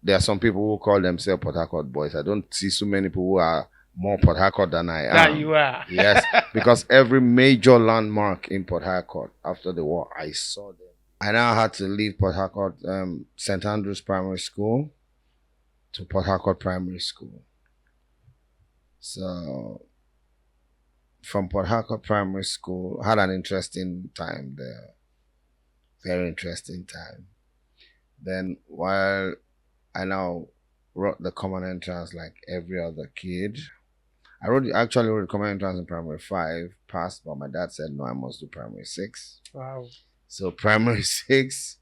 there are some people who call themselves Port Harcourt boys. I don't see so many people who are more Port Harcourt than I am. That you are. Yes, because every major landmark in Port Harcourt after the war, I saw them. I now had to leave Port Harcourt, St. Andrews Primary School to Port Harcourt Primary School. So from Port Harcourt Primary School, had an interesting time there. Very interesting time. Then while I now wrote the common entrance like every other kid, actually wrote the common entrance in primary 5, passed, but my dad said no, I must do primary 6. Wow. So primary 6,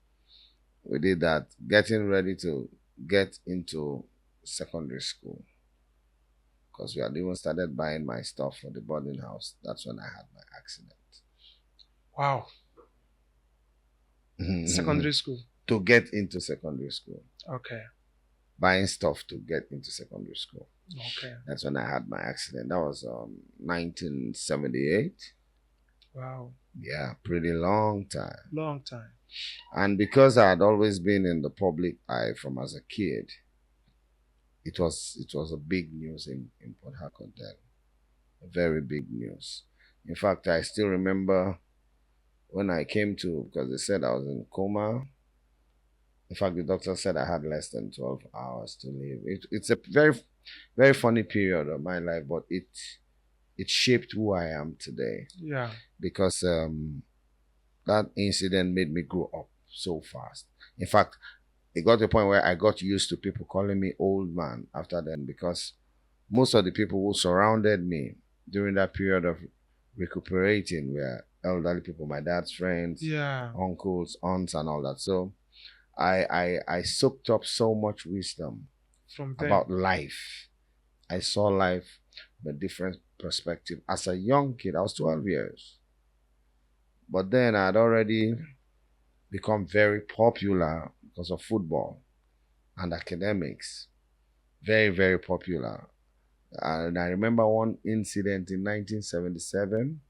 we did that, getting ready to get into secondary school. Because we had even started buying my stuff for the boarding house. That's when I had my accident. Wow. Secondary school. To get into secondary school. Okay. Buying stuff to get into secondary school. Okay. That's when I had my accident. That was 1978. Wow. Yeah, pretty long time. Long time. And because I had always been in the public eye from as a kid, it was a big news in Port Harcourt then. A very big news. In fact, I still remember when I came to, because they said I was in coma. In fact, the doctor said I had less than 12 hours to live. It's a very, very funny period of my life, but it shaped who I am today. Yeah. Because that incident made me grow up so fast. In fact, it got to a point where I got used to people calling me old man after then, because most of the people who surrounded me during that period of recuperating were elderly people, my dad's friends, Yeah. uncles, aunts, and all that. So I soaked up so much wisdom From them. about life. I saw life from a different perspective. As a young kid, I was 12 years. But then I had already become very popular because of football and academics. Very, very popular. And I remember one incident in 1977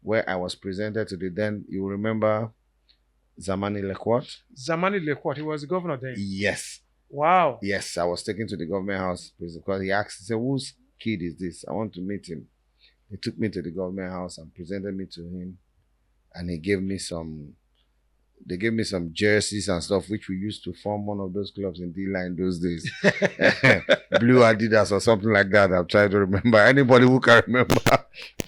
where I was presented to the then, you remember Zamani Lekwat? Zamani Lekwat, he was the governor then. Yes. Wow. Yes, I was taken to the government house because he asked, he said, whose kid is this? I want to meet him. He took me to the government house and presented me to him. And he gave me they gave me some jerseys and stuff, which we used to form one of those clubs in D-Line those days. Blue Adidas or something like that. I'm trying to remember. Anybody who can remember,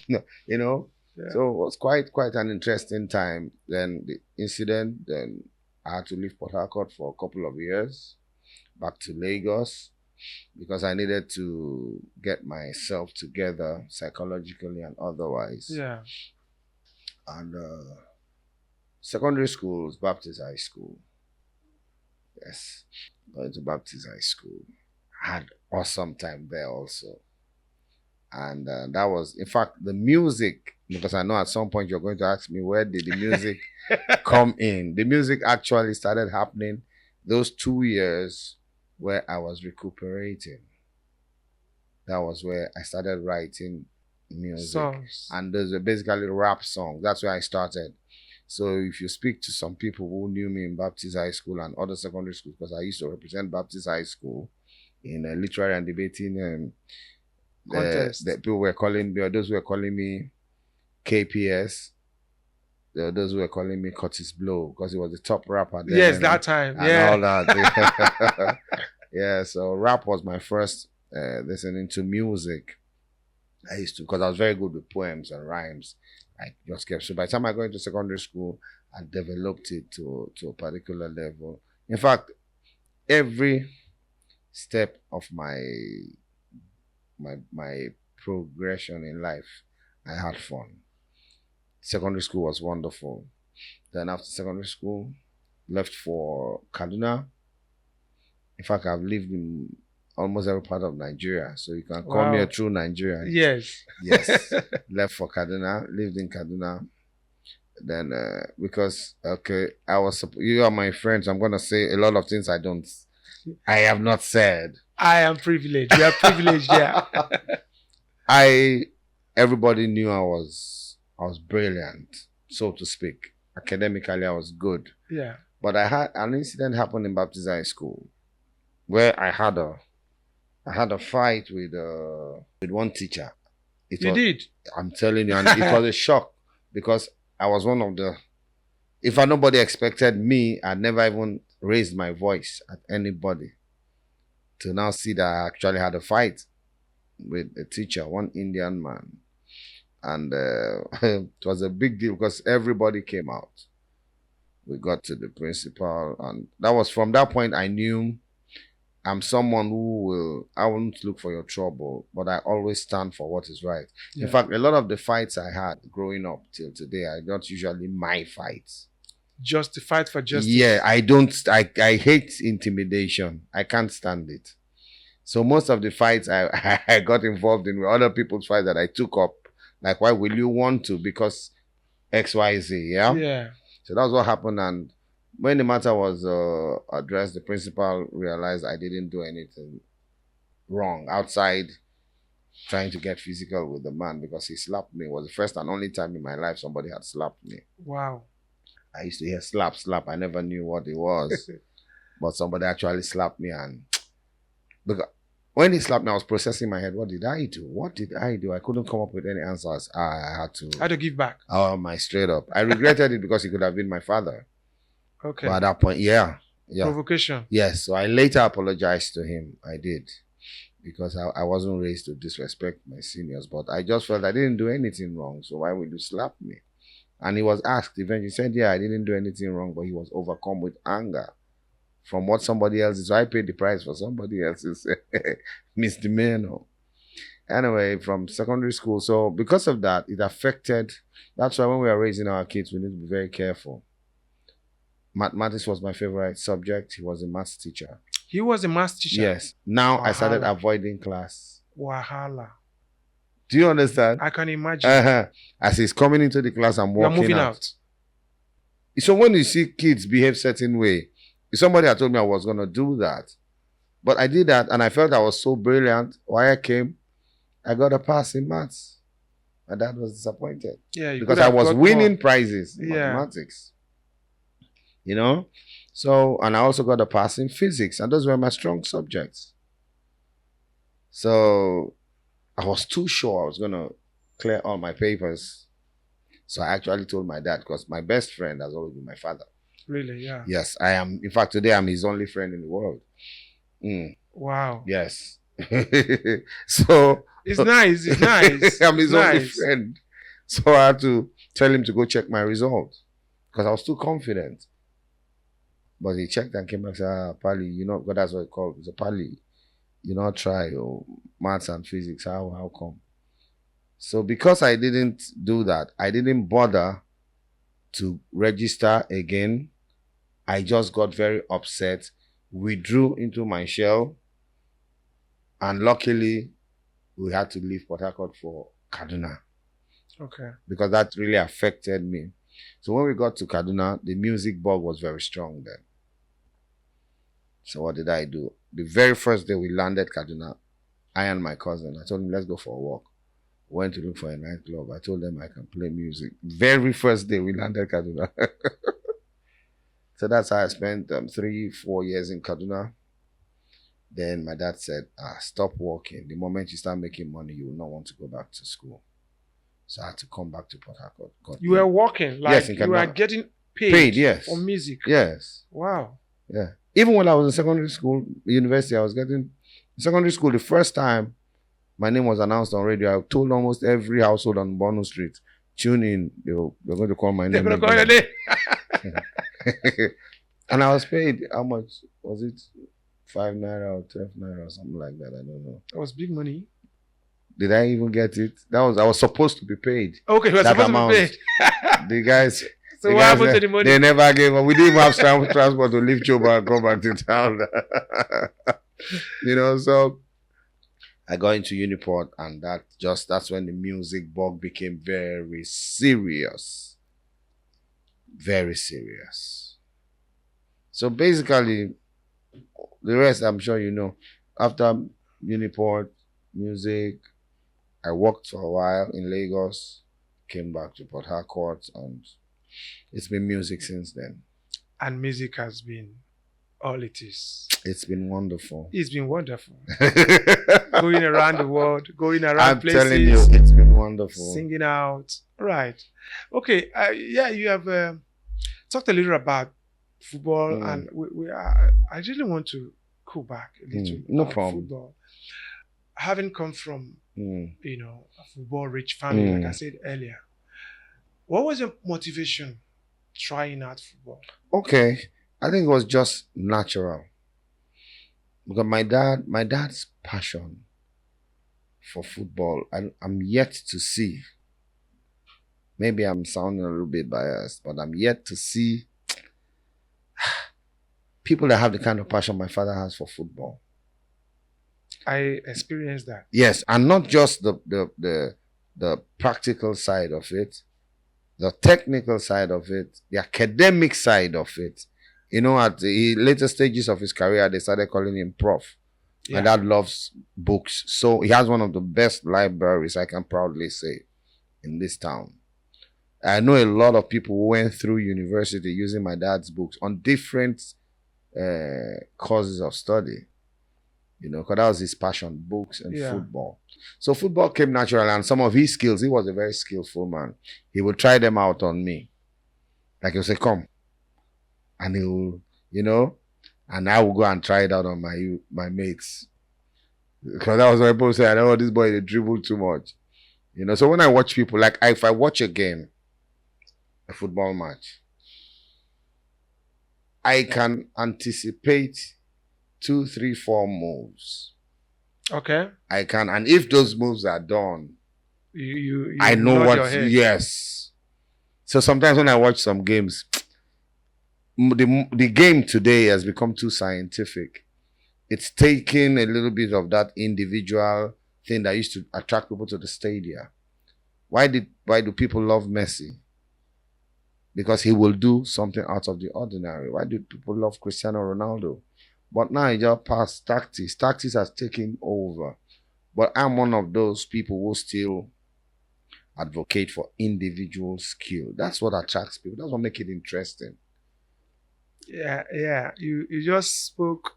you know? Yeah. So it was quite an interesting time. Then the incident, then I had to leave Port Harcourt for a couple of years, back to Lagos, because I needed to get myself together psychologically and otherwise. Yeah. And secondary school was Baptist High School. Yes, went to Baptist High School. Had awesome time there also. And that was, in fact, the music, because I know at some point you're going to ask me, where did the music come in? The music actually started happening those 2 years where I was recuperating. That was where I started writing music. Songs. And those were basically rap songs. That's where I started. So if you speak to some people who knew me in Baptist High School and other secondary schools, because I used to represent Baptist High School in a literary and debating contest. The people were calling me, or those who were calling me KPS. There were those who were calling me Curtis Blow because he was the top rapper then. Yes, that time. And Yeah. all that. Yeah, so rap was my first listening to music. I used to, because I was very good with poems and rhymes. I just kept, so by the time I got into secondary school, I developed it to a particular level. In fact, every step of my progression in life, I had fun. Secondary school was wonderful. Then after secondary school, left for Kaduna. In fact, I've lived in almost every part of Nigeria, so you can call me a true Nigerian. Yes. Yes. Left for Kaduna, lived in Kaduna. Then, because, okay, you are my friends, I'm going to say a lot of things I have not said. I am privileged. You are privileged, yeah. Everybody knew I was brilliant, so to speak. Academically, I was good. Yeah. But I had an incident happen in Baptist High School where I had a fight with one teacher. It You was, did. I'm telling you, and it was a shock because I was one of the. If nobody expected me, I never even raised my voice at anybody. To now see that I actually had a fight with a teacher, one Indian man, and it was a big deal because everybody came out. We got to the principal, and that was from that point I knew I'm someone who will, I won't look for your trouble, but I always stand for what is right. Yeah. In fact, a lot of the fights I had growing up till today are not usually my fights. Just to fight for justice. Yeah, I hate intimidation. I can't stand it. So most of the fights I got involved in were other people's fights that I took up. Like, why will you want to? Because XYZ, yeah? Yeah. So that's what happened. And when the matter was addressed, the principal realized I didn't do anything wrong outside trying to get physical with the man because he slapped me. It was the first and only time in my life somebody had slapped me. Wow. I used to hear slap, slap. I never knew what it was. But somebody actually slapped me, and because when he slapped me, I was processing in my head, what did I do? What did I do? I couldn't come up with any answers. I had to give back. Oh, my straight up. I regretted it because he could have been my father. Okay. But at that point, yeah. Provocation. Yes. So I later apologized to him. I did. Because I wasn't raised to disrespect my seniors. But I just felt I didn't do anything wrong. So why would you slap me? And he was asked eventually. He said, yeah, I didn't do anything wrong. But he was overcome with anger from what somebody else is. So I paid the price for somebody else's misdemeanor. Anyway, from secondary school. So because of that, it affected. That's why when we are raising our kids, we need to be very careful. Mathematics was my favorite subject. He was a maths teacher. He was a maths teacher? Yes. Now Wahala. I started avoiding class. Wahala. Do you understand? I can imagine. As he's coming into the class, I'm walking moving out. So when you see kids behave certain way, if somebody had told me I was going to do that, but I did that and I felt I was so brilliant. Why I came, I got a pass in maths. My dad was disappointed. Yeah, because I was winning prizes in mathematics. You know? So, and I also got a pass in physics, and those were my strong subjects. So, I was too sure I was going to clear all my papers. So, I actually told my dad, because my best friend has always been my father. Really? Yeah. Yes, I am. In fact, today I'm his only friend in the world. Wow. Yes. So it's nice. It's nice. I'm his only friend. So I had to tell him to go check my results because I was too confident. But he checked and came back and said, Pali, you know, God, that's what it's called. It's a Pali. You know, try maths and physics. How come? So because I didn't do that, I didn't bother to register again. I just got very upset, withdrew into my shell. And luckily, we had to leave Port Harcourt for Kaduna. Okay. Because that really affected me. So when we got to Kaduna, the music bug was very strong then. So what did I do? The very first day we landed Kaduna, I and my cousin, I told him, let's go for a walk. Went to look for a nightclub. I told them I can play music. Very first day we landed Kaduna. So that's how I spent 3-4 years in Kaduna. Then my dad said, stop working. The moment you start making money, you will not want to go back to school. So I had to come back to Port Harcourt. You were working? Like yes, you were getting paid? Paid, yes. For music? Yes. Wow. Yeah. Even when I was in secondary school, university, I was getting... In secondary school, the first time my name was announced on radio, I told almost every household on Bono Street, tune in. They're going to call my name. They're going to call your name. And I was paid, how much? Was it 5 naira or 12 naira or something like that? I don't know. That was big money. Did I even get it? I was supposed to be paid. Okay, you were supposed to be paid. The guys... So what happened to the money? They never gave up. We didn't even have transport to leave Choba and come back to town. You know, so I got into Uniport, and that's when the music bug became very serious. Very serious. So basically, the rest I'm sure you know. After Uniport, music, I worked for a while in Lagos, came back to Port Harcourt, and it's been music since then. And music has been all it is. It's been wonderful. It's been wonderful. Going around the world, going around I'm places. telling you, it's been wonderful. Singing out. Right. Okay. Yeah, you have talked a little about football, and I really want to go back a little. No problem. Football. Having come from, a football-rich family, like I said earlier, what was your motivation trying out football? Okay, I think it was just natural. Because my dad's passion for football, I'm yet to see. Maybe I'm sounding a little bit biased, but I'm yet to see people that have the kind of passion my father has for football. I experienced that. Yes, and not just the practical side of it, the technical side of it, the academic side of it. You know, at the later stages of his career, they started calling him Prof. Yeah. My dad loves books, so he has one of the best libraries, I can proudly say, in this town. I know a lot of people who went through university using my dad's books on different courses of study. You know, because that was his passion, books and football. So football came natural, and some of his skills, he was a very skillful man. He would try them out on me. Like he'll say, come. And he'll, and I will go and try it out on my mates. Because that was what people say, I know this boy, they dribble too much. You know, so when I watch people, like if I watch a game, a football match, I can anticipate 2, 3, 4 moves. Okay. I can, and if those moves are done, you I know what. Yes. So sometimes when I watch some games, the game today has become too scientific. It's taking a little bit of that individual thing that used to attract people to the stadium. Why do people love Messi? Because he will do something out of the ordinary. Why do people love Cristiano Ronaldo? But now it just passed tactics. Tactics has taken over. But I'm one of those people who still advocate for individual skill. That's what attracts people. That's what makes it interesting. Yeah. You just spoke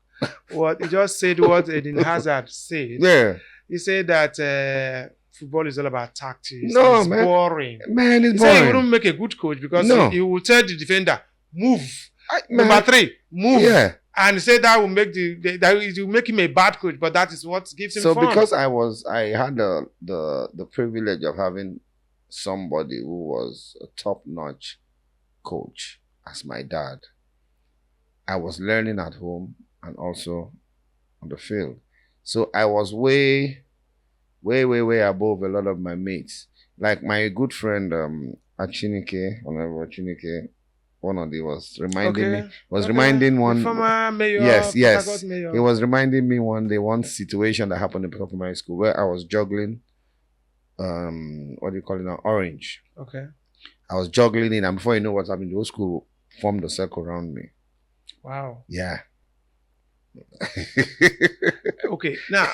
what you just said what Eden Hazard said. Yeah. He said that football is all about tactics. No, it's man. Boring. Man, it's he boring. Said he wouldn't make a good coach because he will tell the defender, move. Number 3, move. Yeah. And say that will make that will make him a bad coach, but that is what gives him fun. So because I had the privilege of having somebody who was a top-notch coach as my dad, I was learning at home and also on the field. So I was way above a lot of my mates. Like my good friend Achinike, Honorable Achinike, one of the was reminding one. Former mayor. Yes. Mayor. He was reminding me one situation that happened in primary school where I was juggling what do you call it now? Orange. Okay. I was juggling it, and before you know what's happening, the whole school formed a circle around me. Wow. Yeah. Okay. Now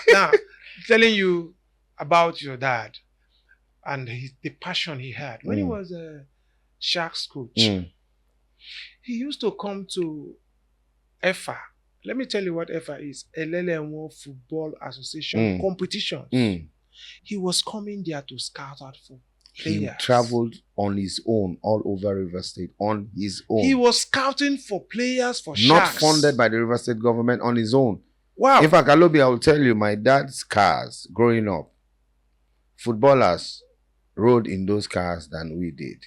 telling you about your dad and the passion he had when he was a Sharks coach. He used to come to EFA. Let me tell you what EFA is. Elele Football Association competitions. He was coming there to scout out for players. He traveled on his own all over River State on his own. He was scouting for players for Not Sharks. funded by the River State government, on his own. Wow. In fact, Alobi, I will tell you, my dad's cars growing up, footballers rode in those cars than we did.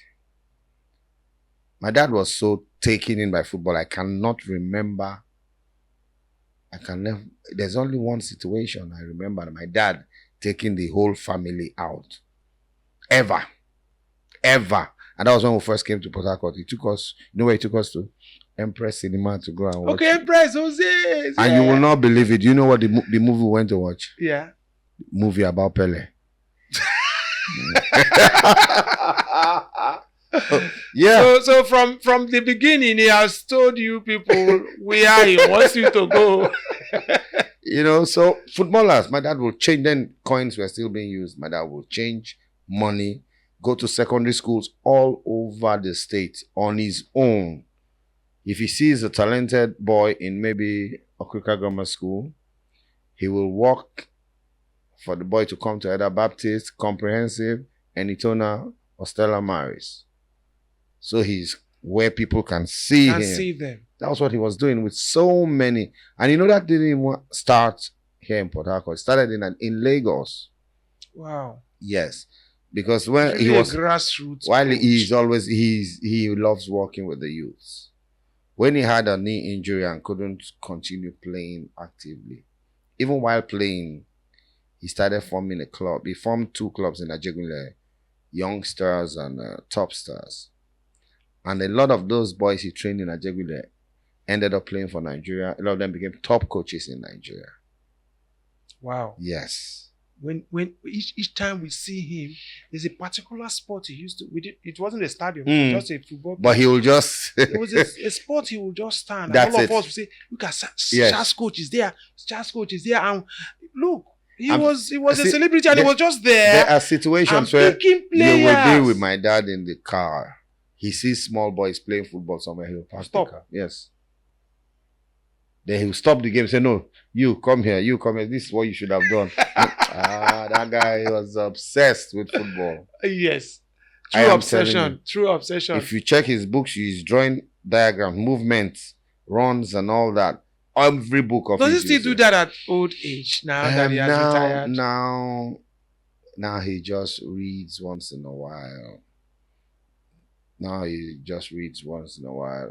My dad was so taken in by football, I cannot remember. There's only one situation I remember my dad taking the whole family out. Ever. And that was when we first came to Port Harcourt. He took us, you know where he took us to? Empress Cinema to go and watch. Okay, Empress, Jose. And you will not believe it. You know what the movie we went to watch? Yeah. Movie about Pele. Yeah. So from the beginning, he has told you people where he wants you to go. You know, so footballers, my dad will change. Then coins were still being used. My dad will change money, go to secondary schools all over the state on his own. If he sees a talented boy in maybe Okuka Grammar School, he will work for the boy to come to either Baptist, Comprehensive, Enitona, or Stella Maris. So he's where people can see Can him. see them. That was what he was doing with so many. And you know that didn't even start here in Port Harcourt. It started in Lagos. Wow. Yes. Because when Really he was a grassroots while coach. he loves working with the youths. When he had a knee injury and couldn't continue playing actively, even while playing, he started forming a club. He formed 2 clubs in Ajegunle, Young Stars and Top Stars. And a lot of those boys he trained in Ajegunle ended up playing for Nigeria. A lot of them became top coaches in Nigeria. Wow. Yes. When each time we see him, there's a particular sport he used to. It wasn't a stadium, it was just a football. But he will just. It was a sport he will just stand. That's and all of it. us will say, "Look at Yes. Charles coach is there. Charles coach is there." And look, he I'm- was a see, celebrity, and he there- was just there. There are situations and where picking you will be players. with my dad in the car. He sees small boys playing football somewhere. He'll park the Stop. car. Yes. Then he'll stop the game and say, "No, you come here. You come here. This is what you should have done." That guy was obsessed with football. Yes, I true am obsession. telling you. True obsession. If you check his books, he's drawing diagrams, movements, runs, and all that. Every book of Does he his still is do there. that at old age now that he has retired? Now he just reads once in a while.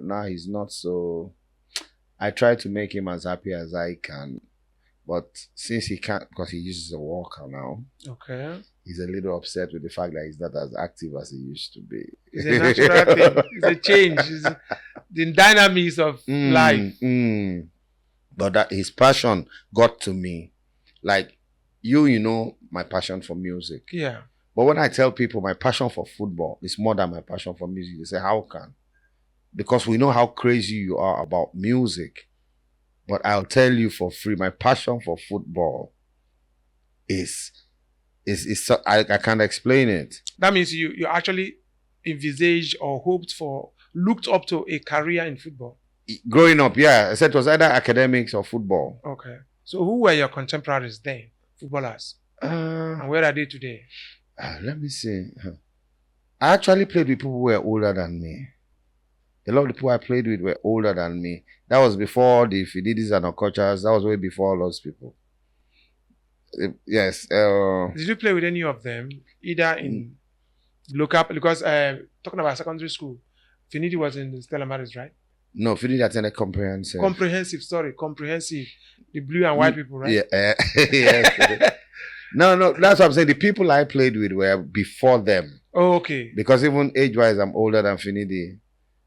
Now he's not so. I try to make him as happy as I can, but since he can't, because he uses a walker now, Okay. he's a little upset with the fact that he's not as active as he used to be. It's a natural thing. It's a change. It's the dynamics of life. But that his passion got to me. Like you know my passion for music. Yeah. But when I tell people my passion for football is more than my passion for music, they say, "How can?" Because we know how crazy you are about music. But I'll tell you for free, my passion for football is I can't explain it. That means you actually envisaged or looked up to a career in football. Growing up, yeah, I said it was either academics or football. Okay. So who were your contemporaries then, footballers? And where are they today? Let me see. I actually played with people who were older than me. A lot of the people I played with were older than me. That was before the Fididis and Okochas. That was way before all those people. Yes. Did you play with any of them, either in local? Because talking about secondary school, Finidi was in Stella Maris, right? No, Fididi attended comprehensive. Comprehensive. The blue and white people, right? Yeah. Yes. No, that's what I'm saying. The people I played with were before them. Oh, okay. Because even age-wise, I'm older than Finidi.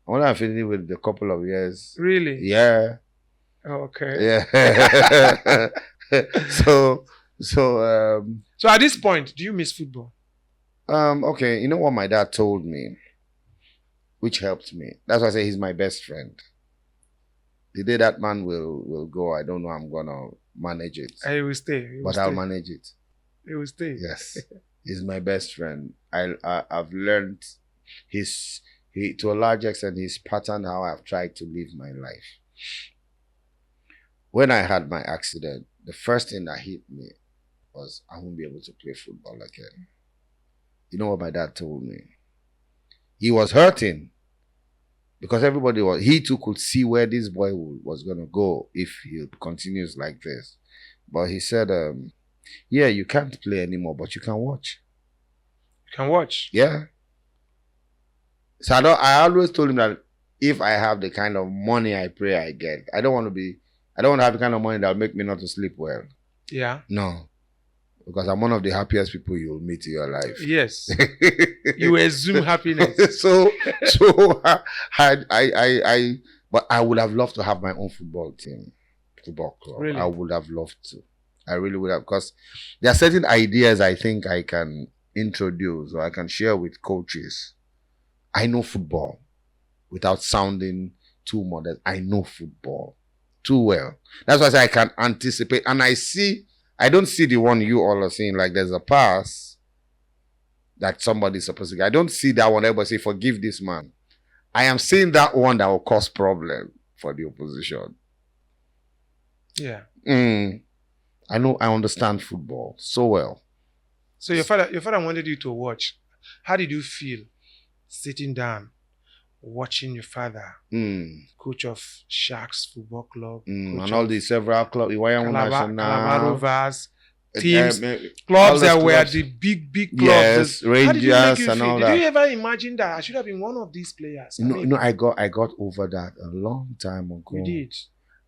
I'm older than Finidi with a couple of years. Really? Yeah. Oh, okay. Yeah. So at this point, do you miss football? okay, you know what my dad told me, which helped me. That's why I say he's my best friend. The day that man will go, I don't know how I'm gonna manage it. He will stay. I'll manage it. He will stay. Yes. He's my best friend. I've learned he to a large extent his pattern how I've tried to live my life. When I had my accident, the first thing that hit me was I won't be able to play football again. You know what my dad told me? He was hurting because he too could see where this boy was going to go if he continues like this. But he said, yeah, you can't play anymore, but you can watch. You can watch? Yeah. So I always told him that if I have the kind of money I pray I get, I don't want to have the kind of money that'll make me not to sleep well. Yeah. No. Because I'm one of the happiest people you'll meet in your life. Yes. You assume happiness. so but I would have loved to have my own football club. Really? I would have loved to. I really would have, because there are certain ideas I think I can introduce or I can share with coaches. I know football without sounding too modest. I know football too well. That's why I say I can anticipate. And I don't see the one you all are seeing, like there's a pass that somebody's supposed to get. I don't see that one. Everybody say, forgive this man. I am seeing that one that will cause problem for the opposition. Yeah. I know, I understand football so well. So your father wanted you to watch. How did you feel sitting down, watching your father, coach of Sharks Football Club, and all the several clubs, Calabar Rovers, teams, clubs all those that were clubs. the big clubs. Yes, How did you make Rangers you and feel? all Did that. you ever imagine that I should have been one of these players? I got over that a long time ago. You did.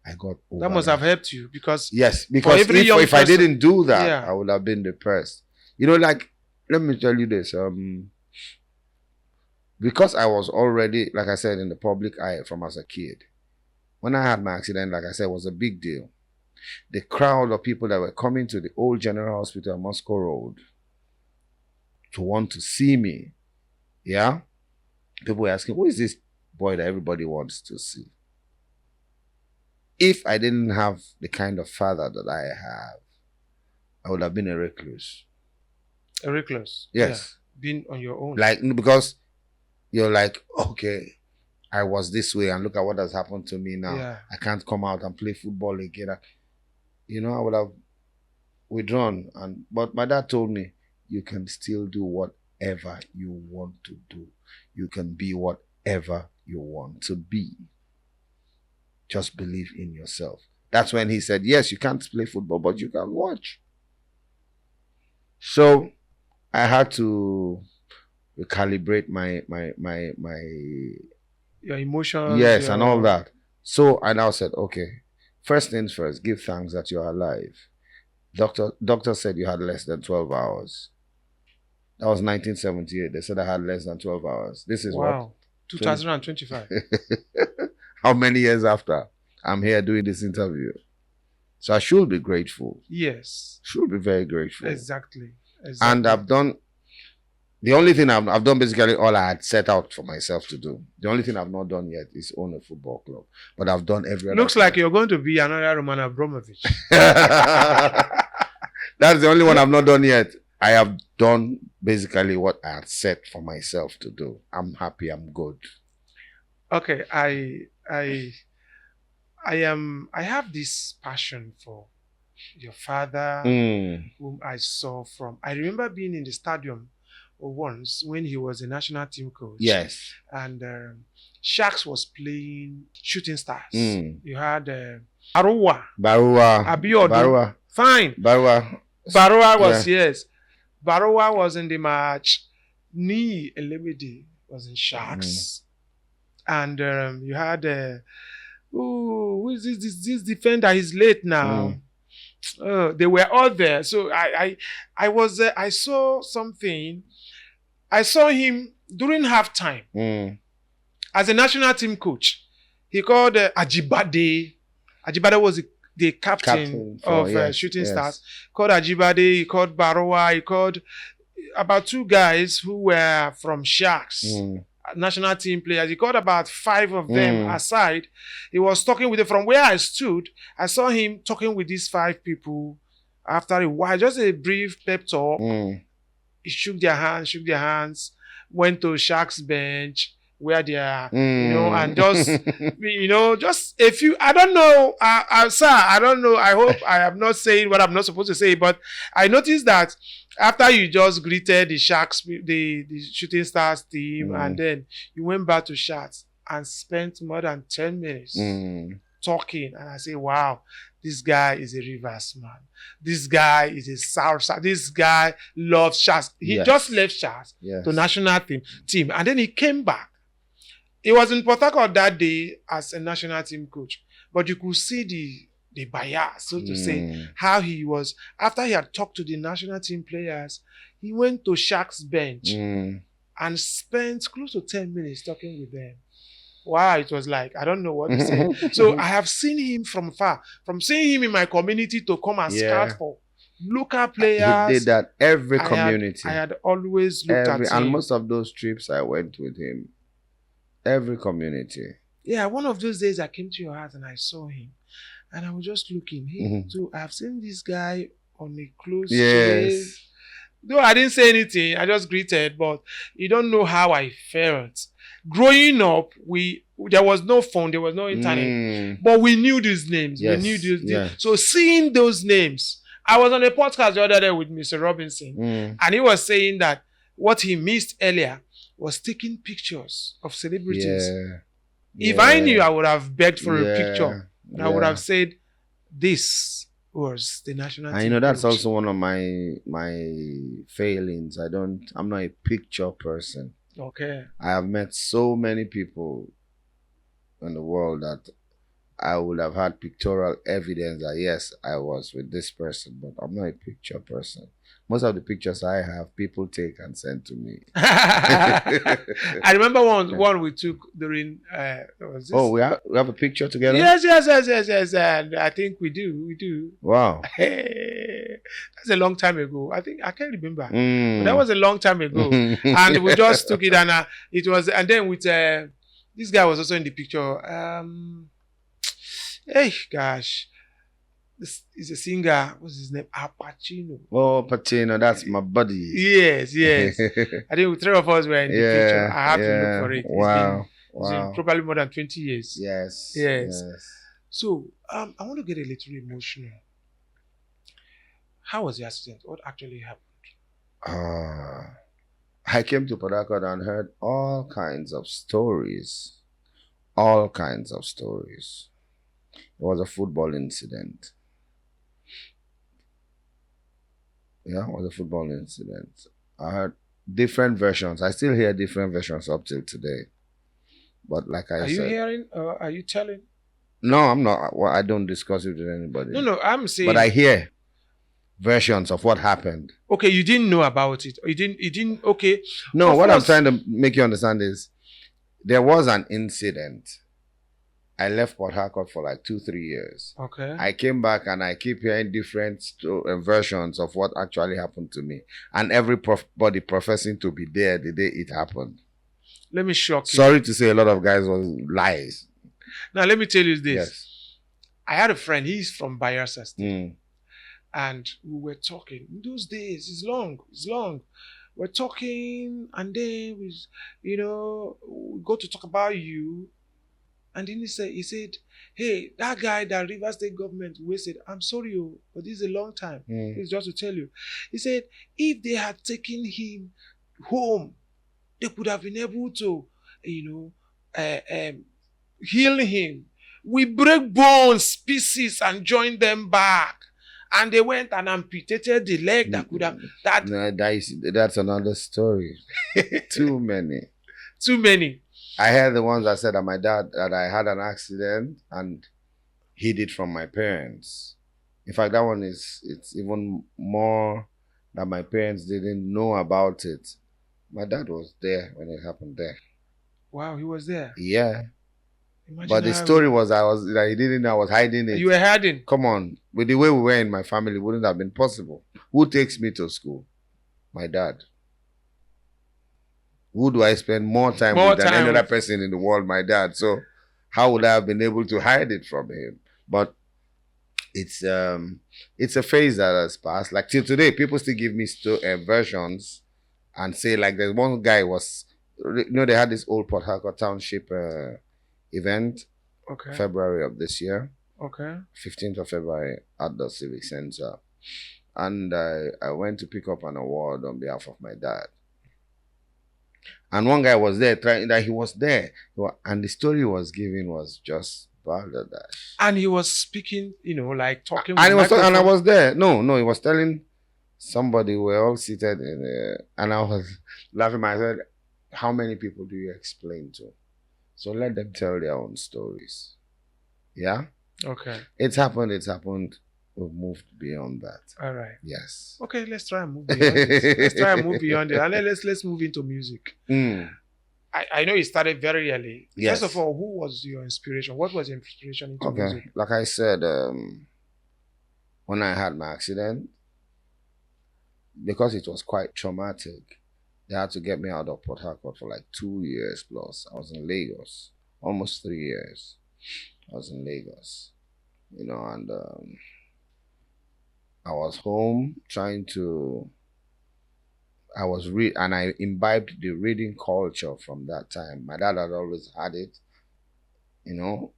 I got over That must have helped you because yes, because every young if I person- didn't do that, Yeah. I would have been depressed. You know, like, let me tell you this. Because I was already, like I said, in the public eye from as a kid. When I had my accident, like I said, it was a big deal. The crowd of people that were coming to the old General Hospital on Moscow Road to want to see me, yeah? People were asking, who is this boy that everybody wants to see? If I didn't have the kind of father that I have, I would have been a recluse. A recluse. Yes. Yeah. Being on your own. Like, because you're like, okay, I was this way and look at what has happened to me now. Yeah. I can't come out and play football again. You know, I would have withdrawn. But my dad told me, you can still do whatever you want to do. You can be whatever you want to be. Just believe in yourself. That's when he said, yes, you can't play football, but you can watch. So I had to recalibrate my your emotions. yes, and all that. So I now said, okay, first things first, give thanks that you're alive. Doctor said you had less than 12 hours. That was 1978. They said I had less than 12 hours. This is wow. 2025. How many years after I'm here doing this interview? So I should be grateful. Yes. Should be very grateful. Exactly. And I've done, the only thing I've done basically all I had set out for myself to do. The only thing I've not done yet is own a football club. But I've done every other Looks like you're going to be another Roman Abramovich. That's the only one I've not done yet. I have done basically what I had set for myself to do. I'm happy, I'm good. Okay, I have this passion for your father, whom I saw from. I remember being in the stadium once when he was a national team coach. Yes. And Sharks was playing Shooting Stars. You had Barua. Abiodun. Barua. Fine. Barua was, yes. Barua was in the match. Ni Elebede was in Sharks. And you had, who is this defender? He's late now. They were all there. So I saw something. I saw him during halftime as a national team coach. He called Ajibade. Ajibade was the captain of Shooting Stars. Called Ajibade. He called Barowa. He called about two guys who were from Sharks. National team players. He called about 5 of them aside. He was talking with them from where I stood. I saw him talking with these 5 people. After a while, just a brief pep talk. He shook their hands, went to Sharks bench where they are, and just, just a few. I don't know, sir. I don't know. I hope I am not saying what I'm not supposed to say, but I noticed that after you just greeted the Sharks, the Shooting Stars team, and then you went back to Sharks and spent more than 10 minutes talking. And I say, wow, this guy is a Rivers man. This guy is a South. This guy loves Sharks. He just left Sharks to national team. And then he came back. He was in Port Harcourt that day as a national team coach. But you could see the bias, so to say, how he was. After he had talked to the national team players, he went to Sharks bench and spent close to 10 minutes talking with them. Wow, it was like, I don't know what to say. So I have seen him from far. From seeing him in my community to come and scout for local players. He did that every community. I had always looked at him. And most of those trips I went with him. Every community. Yeah, one of those days I came to your house and I saw him. And I was just looking. So I've seen this guy on a close Though I didn't say anything, I just greeted, but you don't know how I felt. growing up, there was no phone, there was no internet, but we knew these names. We knew Yes. these. Yeah. So seeing those names, I was on a podcast the other day with Mr. Robinson, and he was saying that what he missed earlier was taking pictures of celebrities. Yeah. If Yeah. I knew, I would have begged for a Yeah. picture. And I would have said, "This was the national And team." that's coach. also one of my failings. I'm not a picture person. Okay. I have met so many people in the world that I would have had pictorial evidence that yes, I was with this person, but I'm not a picture person. Most of the pictures I have, people take and send to me. I remember one we took during. Was this? Oh, we have a picture together. Yes. And I think we do. Wow. That's a long time ago. I think I can't remember. Mm. But that was a long time ago, and we just took it, and it was, and then with this guy was also in the picture. Hey, gosh. This is a singer. What's his name? Pacino. Oh, Pacino, that's my buddy. Yes. I think three of us were in the picture. I have to look for it. Wow. It's been probably more than 20 years. Yes. So, I want to get a little emotional. How was the accident? What actually happened? I came to Port Harcourt and heard all kinds of stories. All kinds of stories. It was a football incident. Yeah, it was a football incident. I heard different versions. I still hear different versions up till today. But like I said... Are you hearing or are you telling? No, I'm not. Well, I don't discuss it with anybody. No, I'm saying... But I hear versions of what happened. Okay, you didn't know about it. You didn't, okay. No, what I'm trying to make you understand is there was an incident. I left Port Harcourt for like 2-3 years. Okay. I came back and I keep hearing different versions of what actually happened to me. And everybody professing to be there the day it happened. Let me shock you. Sorry to say a lot of guys was lies. Now, let me tell you this. Yes. I had a friend. He's from Bayelsa State. And we were talking. In those days, it's long. We're talking and then we go to talk about you. And then he said, hey, that guy, that Rivers State government wasted, I'm sorry, but this is a long time. It's just to tell you. He said, if they had taken him home, they could have been able to, heal him. We break bones, pieces, and join them back. And they went and amputated the leg that could have... That's another story. Too many. I heard the ones that said that my dad, that I had an accident and hid it from my parents. In fact, that one it's even more that my parents didn't know about it. My dad was there when it happened there. Wow, he was there? Yeah. But the story was that he didn't know I was hiding it. You were hiding? Come on. With the way we were in my family, it wouldn't have been possible. Who takes me to school? My dad. Who do I spend more time with than any other person in the world? My dad. So how would I have been able to hide it from him? But it's a phase that has passed. Like till today, people still give me versions and say like there's one guy they had this old Port Harcourt Township event, February of this year. 15th of February at the Civic Center. And I went to pick up an award on behalf of my dad. And one guy was there, he was there. And the story he was giving was just balderdash. And he was speaking, like talking and I was there. No, he was telling somebody, we were all seated and I was laughing. I said, how many people do you explain to? So let them tell their own stories. Yeah? Okay. It's happened. We've moved beyond that. All right. Yes. Okay, let's try and move beyond it. And then let's move into music. I know you started very early. Yes. First of all, who was your inspiration? What was your inspiration into music? Like I said, when I had my accident, because it was quite traumatic, they had to get me out of Port Harcourt for like 2 years plus. I was in Lagos, almost 3 years. I was in Lagos, and I was home trying to I was and I imbibed the reading culture from that time. My dad had always had it, you know,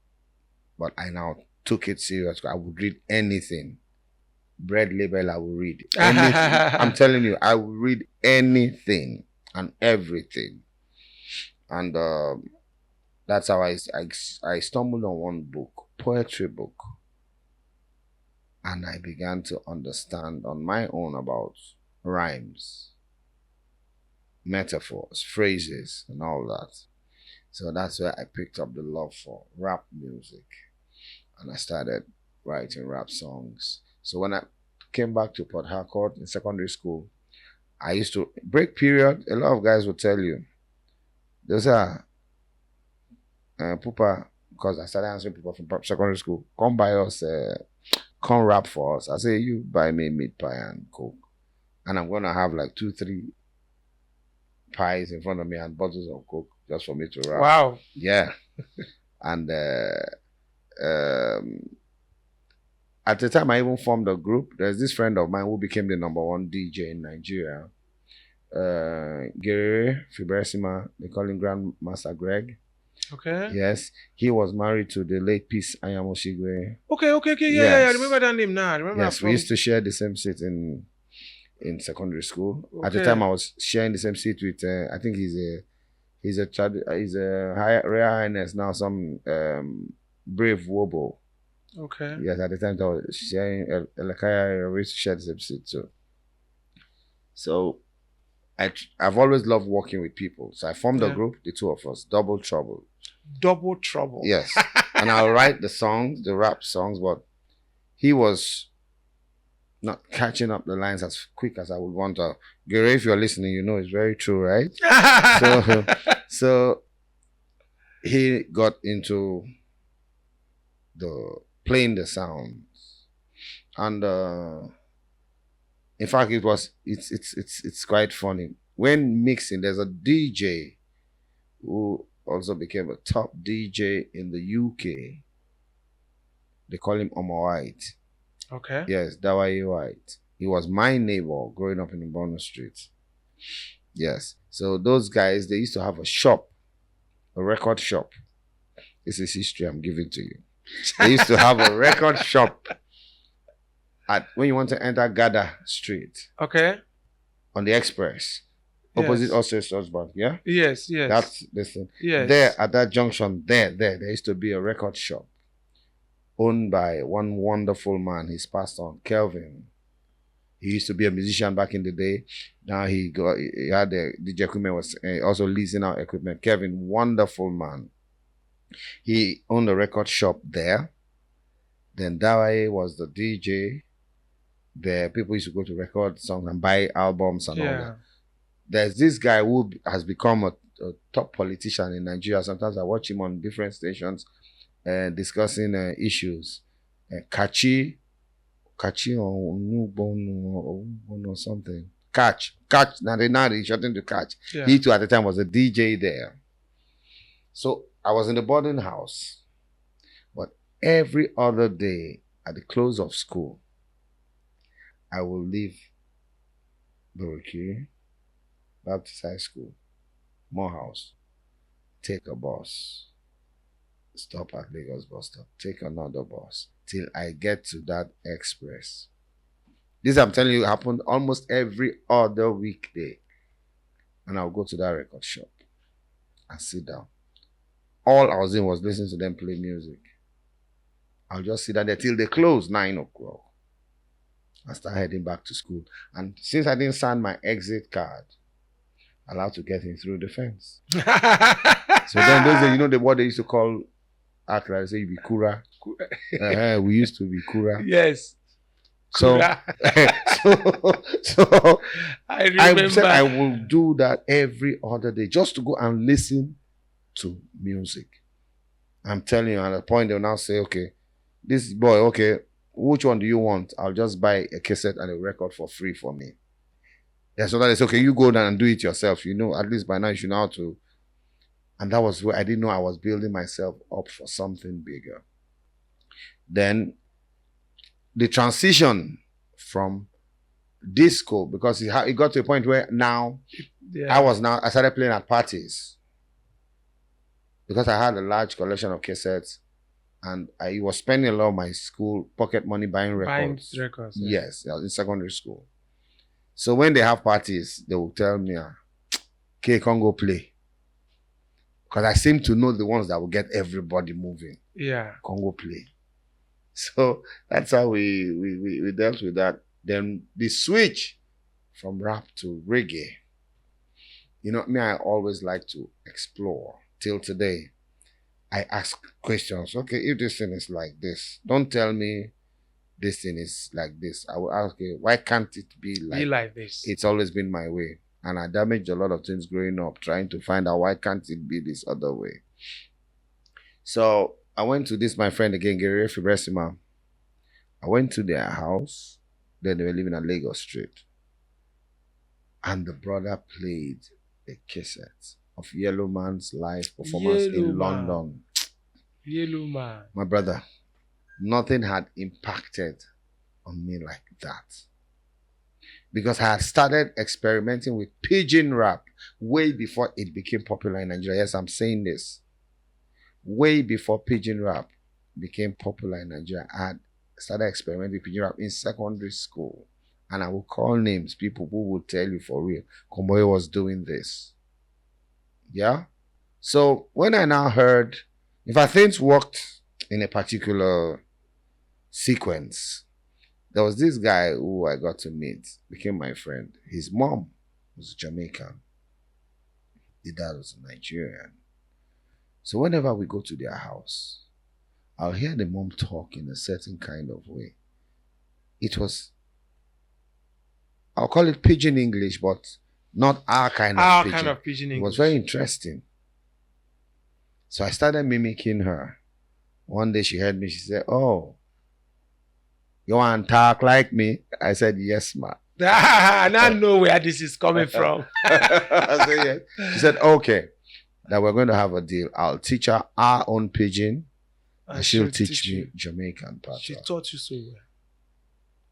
but I now took it serious. I would read anything. Bread label, I will read anything. I'm telling you, I will read anything and everything. And that's how I stumbled on one book, poetry book, and I began to understand on my own about rhymes, metaphors, phrases, and all that. So that's where I picked up the love for rap music, and I started writing rap songs. So when I came back to Port Harcourt in secondary school, I used to break period. A lot of guys will tell you, those are Pupa, because I started answering people from secondary school, come buy us, come rap for us. I say, you buy me meat pie and coke. And I'm going to have like 2-3 pies in front of me and bottles of coke just for me to rap. Wow. Yeah. And at the time I even formed a group. There's this friend of mine who became the #1 DJ in Nigeria. Gere Fibersima, they call him Grandmaster Greg. Okay. Yes, he was married to the late Peace Ayamoshigwe. Okay. Yeah. I remember that name now. I remember. Yes, we used to share the same seat in secondary school. Okay. At the time, I was sharing the same seat with. I think he's a rare highness now. Some brave wobo. Okay. Yes, at the time I was sharing Elekaya. We used to share the same seat too. So I've always loved working with people. So I formed a group, the two of us, Double Trouble. Double Trouble. Yes. And I'll write the songs, the rap songs, but he was not catching up the lines as quick as I would want to. Gary, if you're listening, you know it's very true, right? so he got into the playing the sounds. And in fact it's quite funny. When mixing, there's a DJ who also became a top DJ in the UK. They call him Omo White. Okay. Yes, Dawaye White. He was my neighbor growing up in Bono Street. Yes. So those guys, they used to have a shop, a record shop. This is history I'm giving to you. They used to have a record shop when you want to enter Gada Street. Okay. On the express. Opposite Osse's Bank, yeah? Yes. That's this thing. Yes. There, at that junction, there used to be a record shop owned by one wonderful man. He's passed on, Kelvin. He used to be a musician back in the day. Now he had the DJ equipment, was also leasing out equipment. Kevin, wonderful man. He owned a record shop there. Then Dawaye was the DJ. There, people used to go to record songs and buy albums and all that. There's this guy who has become a top politician in Nigeria. Sometimes I watch him on different stations discussing issues. Kachi or Nubon or something. Catch. Now they're shouting to Catch. Yeah. He too at the time was a DJ there. So I was in the boarding house. But every other day at the close of school, I will leave Burkiri, Baptist High School, Morehouse, take a bus, stop at Lagos bus stop, take another bus till I get to that express. This I'm telling you happened almost every other weekday. And I'll go to that record shop and sit down. All I was doing was listening to them play music. I'll just sit down there till they close 9 o'clock. I start heading back to school. And since I didn't sign my exit card, allowed to get in through the fence. So then those days, what they used to call Accra, they say you be Kura. We used to be Kura. Yes. So, so I remember. I said I will do that every other day just to go and listen to music. I'm telling you, at a point they'll now say, okay, this boy, okay, which one do you want? I'll just buy a cassette and a record for free for me. Yeah, so that is okay, you go down and do it yourself. At least by now you should know how to. And that was where I didn't know I was building myself up for something bigger. Then the transition from disco because it got to a point where now Yeah. I started playing at parties because I had a large collection of cassettes and I was spending a lot of my school pocket money buying records. Yeah. Yes, I was in secondary school. So when they have parties, they will tell me, okay, come go play. Because I seem to know the ones that will get everybody moving. Yeah. Come go play. So that's how we dealt with that. Then the switch from rap to reggae. You know, me, I always like to explore. Till today, I ask questions. Okay, if this thing is like this, don't tell me this thing is like this. I will ask, okay, why can't it be like this? It's always been my way. And I damaged a lot of things growing up, trying to find out why can't it be this other way. So I went to this, my friend again, Gary Fibresima. I went to their house. Then they were living at Lagos Street. And the brother played a cassette of Yellow Man's live performance in London. Yellow Man. My brother, nothing had impacted on me like that. Because I had started experimenting with pidgin rap way before it became popular in Nigeria. Yes, I'm saying this. Way before pidgin rap became popular in Nigeria, I had started experimenting with pidgin rap in secondary school. And I will call names, people who will tell you for real. Komboye was doing this. Yeah? So when I now heard, if I things worked in a particular sequence, there was this guy who I got to meet, became my friend. His mom was Jamaican. His dad was Nigerian. So whenever we go to their house, I'll hear the mom talk in a certain kind of way. It was, I'll call it pidgin English, but not our kind of pidgin. Our kind of pidgin English. It was very interesting. So I started mimicking her. One day she heard me, she said, "Oh, you want to talk like me?" I said, "Yes, ma." And I know where this is coming from. I said, yes. She said, "Okay, that we're going to have a deal. I'll teach her our own pidgin, and she'll teach me Jamaican part." She taught you so well.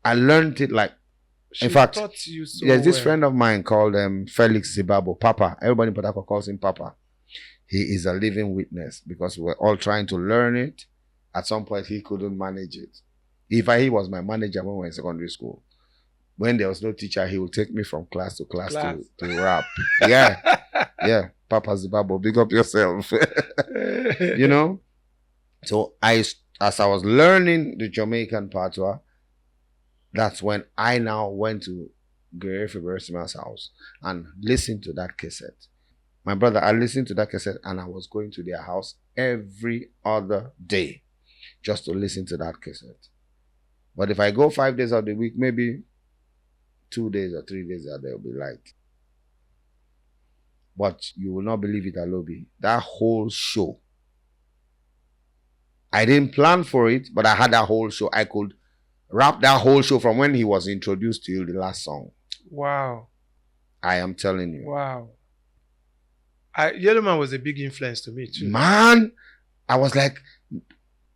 I learned it like, She in fact, taught you so there's this well. friend of mine called Felix Zibabo, Papa. Everybody in Port Harcourt calls him Papa. He is a living witness because we're all trying to learn it. At some point, he couldn't manage it. He was my manager when we were in secondary school. When there was no teacher, he would take me from class to class. To rap. Yeah. Papa Zibabo, big up yourself. You know? So as I was learning the Jamaican patois, that's when I now went to Gary Fibersima's house and listened to that cassette. My brother, I listened to that cassette and I was going to their house every other day just to listen to that cassette. But if I go 5 days of the week, maybe 2 days or 3 days they'll be like. But you will not believe it, Alobi. That whole show. I didn't plan for it, but I had that whole show. I could rap that whole show from when he was introduced till the last song. Wow. I am telling you. Wow. Yellow Man was a big influence to me too. Man, I was like,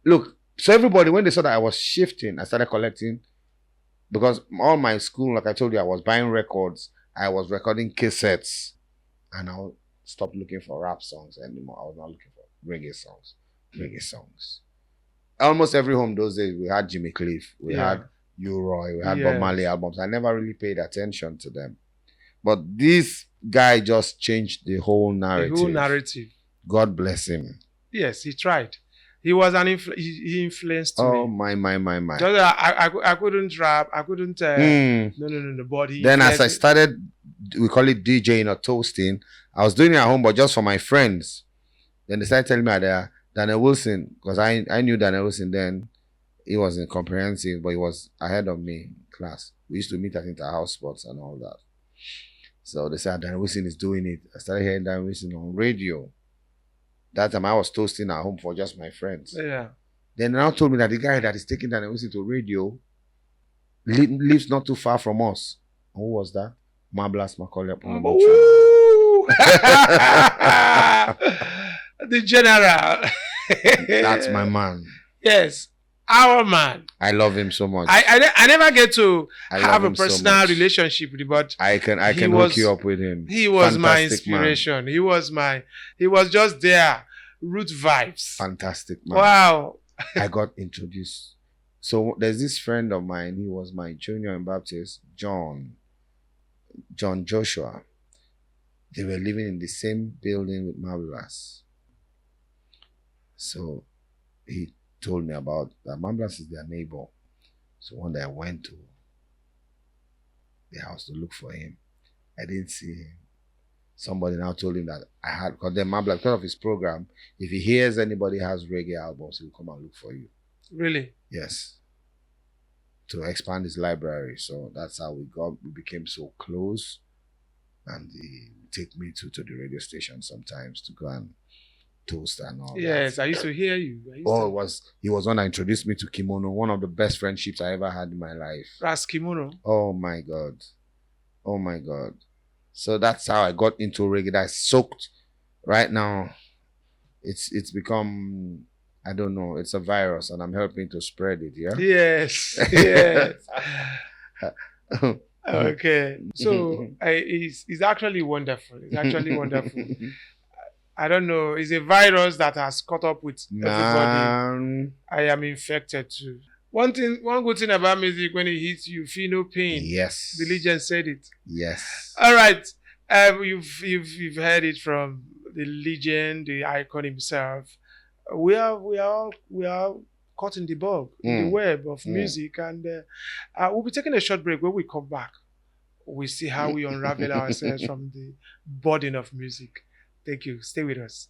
look, so everybody, when they saw that I was shifting, I started collecting, because all my school, like I told you, I was buying records, I was recording cassettes, and I stopped looking for rap songs anymore. I was not looking for reggae songs. Almost every home those days, we had Jimmy Cliff, we had U-Roy, we had Bob Marley albums. I never really paid attention to them. But this guy just changed the whole narrative. The whole narrative. God bless him. Yes, he tried. He was he influenced me. Oh, my. Just, I couldn't rap. I couldn't. No. But then as I started, we call it DJing or toasting. I was doing it at home, but just for my friends. Then they started telling me that Daniel Wilson, because I knew Daniel Wilson then. He was in comprehensive, but he was ahead of me in class. We used to meet at Inter-House Sports and all that. So they said Daniel Wilson is doing it. I started hearing Daniel Wilson on radio. That time I was toasting at home for just my friends. Yeah. Then they now told me that the guy that is taking Daniel Wilson to radio lives not too far from us. Who was that? Mablas Macaulay. The general. That's my man. Yes. Our man. I love him so much. I never get to I have love a him so personal much. relationship with him, but I can he hook you was up with him. he was my Fantastic man. inspiration. He was just there. Root vibes. Fantastic man. Wow. I got introduced. So there's this friend of mine. He was my junior in Baptist, John Joshua. They were living in the same building with Marvelous. So he told me about that. Marvelous is their neighbor. So one day I went to the house to look for him. I didn't see him. Somebody now told him that I had, because then Marvelous, because of his program, if he hears anybody has reggae albums, he'll come and look for you. Really? Yes. To expand his library. So that's how we became so close. And he take me to the radio station sometimes to go and toast and all yes, that. I used to hear you. He was one that introduced me to kimono, one of the best friendships I ever had in my life. That's kimono. Oh my God. Oh my God. So that's how I got into reggae. That soaked right now. It's become, I don't know, it's a virus and I'm helping to spread it, yeah? Yes. Yes. Okay. So it's actually wonderful. It's actually wonderful. I don't know. It's a virus that has caught up with everybody. I am infected too. One good thing about music, when it hits you, feel no pain. Yes. The legend said it. Yes. All right. You've heard it from the legend, the icon himself. We are caught in the bug, in the web of music, and we'll be taking a short break. When we come back, we see how we unravel ourselves from the burden of music. Thank you. Stay with us.